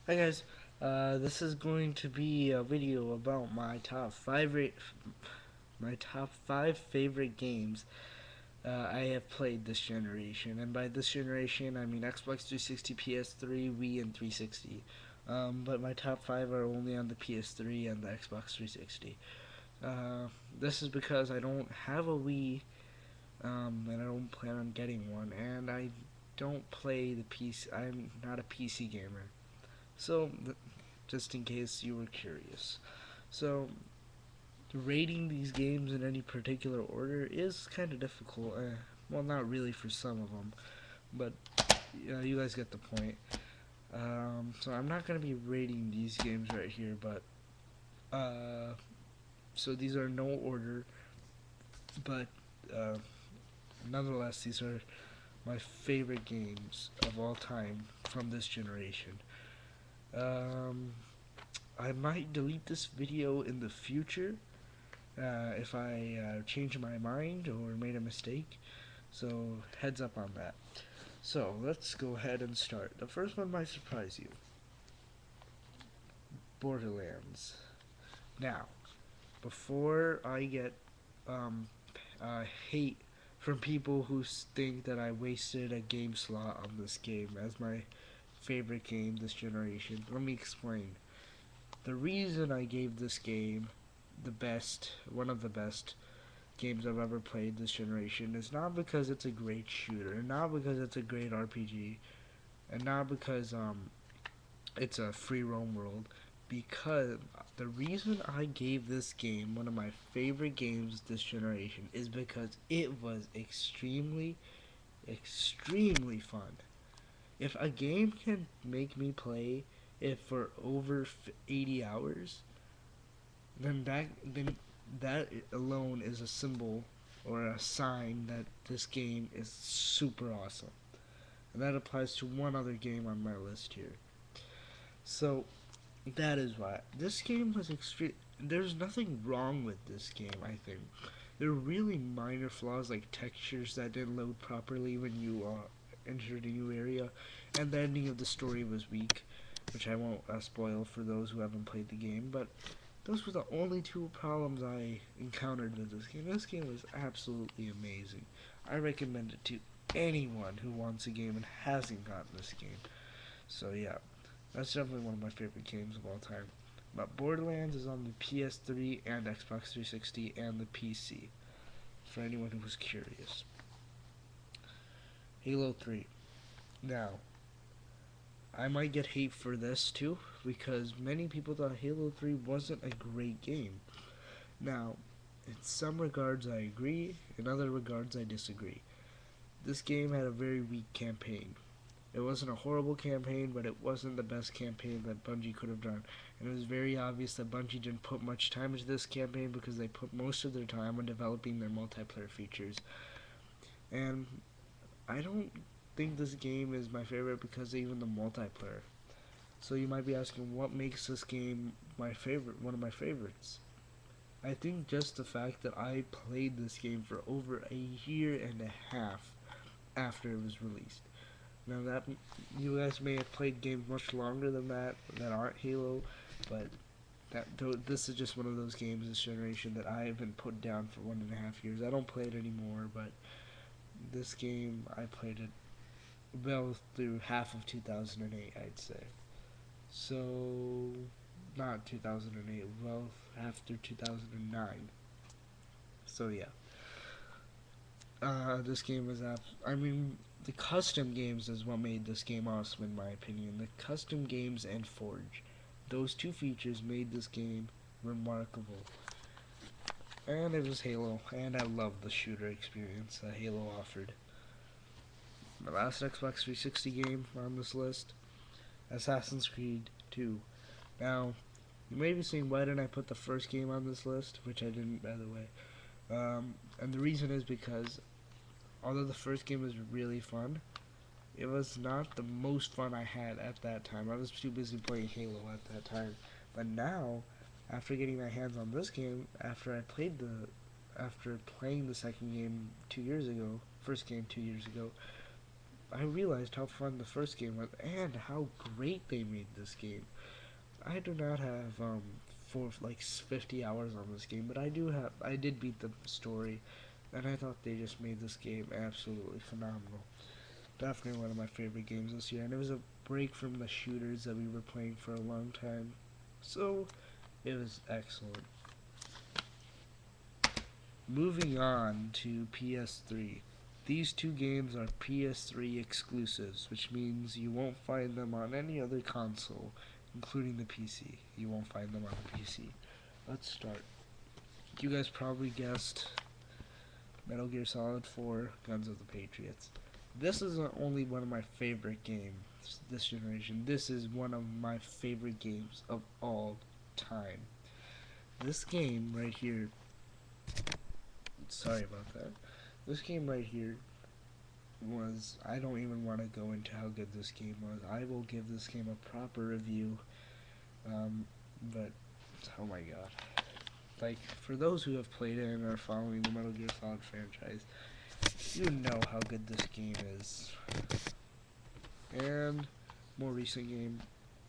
Hi guys, this is going to be a video about my top five favorite games I have played this generation, and by this generation I mean Xbox 360, PS3, Wii, and 360. But my top five are only on the PS3 and the Xbox 360. This is because I don't have a Wii, and I don't plan on getting one, and I don't play the PC. I'm not a PC gamer. So, just in case you were curious. So, rating these games in any particular order is kind of difficult. Well, not really for some of them, but you guys get the point. So, I'm not going to be rating these games right here, but so these are no order, but uh, nonetheless, these are my favorite games of all time from this generation. Um, I might delete this video in the future if I change my mind or made a mistake. So, heads up on that. So, let's go ahead and start. The first one might surprise you. Borderlands. Now, before I get um, hate from people who think that I wasted a game slot on this game as my favorite game this generation, let me explain. The reason I gave this game one of the best games I've ever played this generation is not because it's a great shooter, not because it's a great RPG, and not because it's a free roam world. Because the reason I gave this game one of my favorite games this generation is because it was extremely fun. If a game can make me play it for over 80 hours, then that alone is a symbol or a sign that this game is super awesome. And that applies to one other game on my list here. So that is why this game was extreme. There's nothing wrong with this game, I think. There are really minor flaws like textures that didn't load properly when you entered a new area, and the ending of the story was weak, which I won't spoil for those who haven't played the game. But those were the only two problems I encountered with this game. This game was absolutely amazing. I recommend it to anyone who wants a game and hasn't gotten this game. So yeah, that's definitely one of my favorite games of all time. But Borderlands is on the PS3 and Xbox 360 and the PC, for anyone who was curious. Halo 3. Now, I might get hate for this too, because many people thought Halo 3 wasn't a great game. Now, in some regards I agree, in other regards I disagree. This game had a very weak campaign. It wasn't a horrible campaign, but it wasn't the best campaign that Bungie could have done. And it was very obvious that Bungie didn't put much time into this campaign because they put most of their time on developing their multiplayer features. And I don't think this game is my favorite because of even the multiplayer. So you might be asking, what makes this game one of my favorites? I think just the fact that I played this game for over a year and a half after it was released. Now that you guys may have played games much longer than that aren't Halo, but this is just one of those games this generation that I have been put down for 1.5 years. I don't play it anymore, but this game I played it well through half of 2008, I'd say. So not 2008, well after 2009. So yeah, this game was I mean, the custom games is what made this game awesome in my opinion. The custom games and Forge, those two features made this game remarkable. And it was Halo, and I loved the shooter experience that Halo offered. My last Xbox 360 game on this list, Assassin's Creed 2. Now, you may be saying, why didn't I put the first game on this list? Which I didn't, by the way. And the reason is because, although the first game was really fun, it was not the most fun I had at that time. I was too busy playing Halo at that time. But now, after getting my hands on this game, after playing the second game 2 years ago, first game 2 years ago, I realized how fun the first game was and how great they made this game. I do not have for like 50 hours on this game, but I did beat the story, and I thought they just made this game absolutely phenomenal. Definitely one of my favorite games this year, and it was a break from the shooters that we were playing for a long time, so it was excellent. Moving on to PS3. These two games are PS3 exclusives, which means you won't find them on any other console, including the PC. You won't find them on the PC. Let's start. You guys probably guessed Metal Gear Solid 4, Guns of the Patriots. This is not only one of my favorite games this generation. This is one of my favorite games of all time. This game right here, sorry about that. This game right here was, I don't even want to go into how good this game was. I will give this game a proper review, but oh my god. Like, for those who have played it and are following the Metal Gear Solid franchise, you know how good this game is. And more recent game,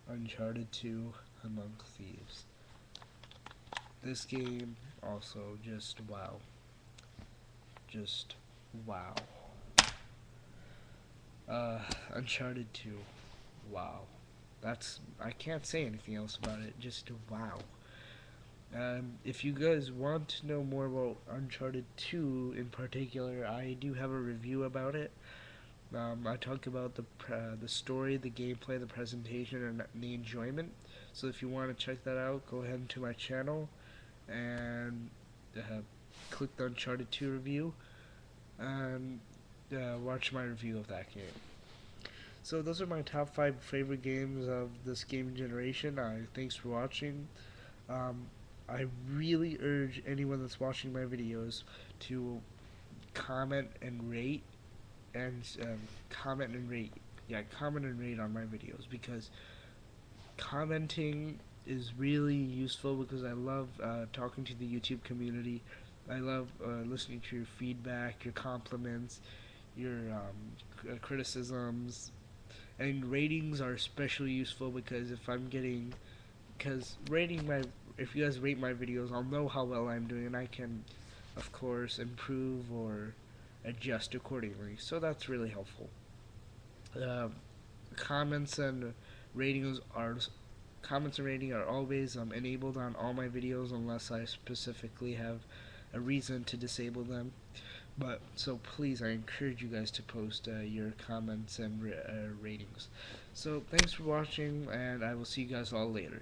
Uncharted 2 Among Thieves. This game also just wow. Just wow. Uncharted 2. Wow. I can't say anything else about it. Just wow. If you guys want to know more about Uncharted 2 in particular, I do have a review about it. I talk about the story, the gameplay, the presentation, and the enjoyment. So if you want to check that out, go ahead to my channel and click the Uncharted 2 review and watch my review of that game. So those are my top 5 favorite games of this gaming generation. Thanks for watching. I really urge anyone that's watching my videos to comment and rate and comment and rate. Yeah, comment and rate on my videos, because commenting is really useful, because I love talking to the YouTube community. I love listening to your feedback, your compliments, your criticisms, and ratings are especially useful, because if you guys rate my videos, I'll know how well I'm doing, and I can, of course, improve or adjust accordingly. So that's really helpful. Comments and ratings are comments and rating are always enabled on all my videos, unless I specifically have a reason to disable them. But so please, I encourage you guys to post your comments and ratings. So thanks for watching, and I will see you guys all later.